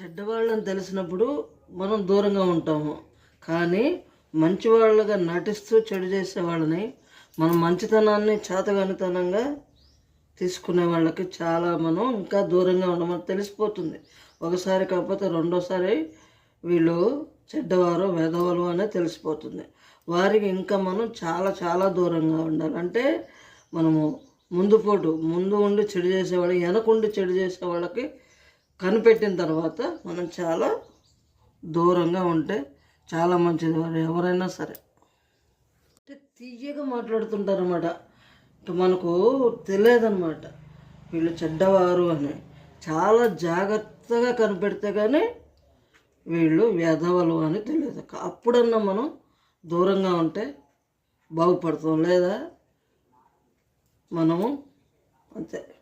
చెడ్డవాళ్ళని తెలిసినప్పుడు మనం దూరంగా ఉంటాము. కానీ మంచివాళ్ళుగా నటిస్తూ చెడు చేసే వాళ్ళని, మన మంచితనాన్ని చేతగానితనంగా తీసుకునే వాళ్ళకి చాలా మనం ఇంకా దూరంగా ఉండమని తెలిసిపోతుంది. ఒకసారి కాకపోతే రెండోసారి వీళ్ళు చెడ్డవారు వెధవలు అనే తెలిసిపోతుంది. వారికి ఇంకా మనం చాలా చాలా దూరంగా ఉండాలి. అంటే మనము ముందు ఉండి చెడు చేసేవాళ్ళకి, వెనకుండి చెడు చేసే వాళ్ళకి కనిపెట్టిన తర్వాత మనం చాలా దూరంగా ఉంటే చాలా మంచిది. వారు ఎవరైనా సరే అంటే తీయగా మాట్లాడుతుంటారన్నమాట. ఇక మనకు తెలియదన్నమాట వీళ్ళు చెడ్డవారు అని. చాలా జాగ్రత్తగా కనిపెడితే కానీ వీళ్ళు వ్యధవలు అని తెలియదు. అప్పుడన్నా మనం దూరంగా ఉంటే బాగుపడతాం. లేదా మనము అంతే.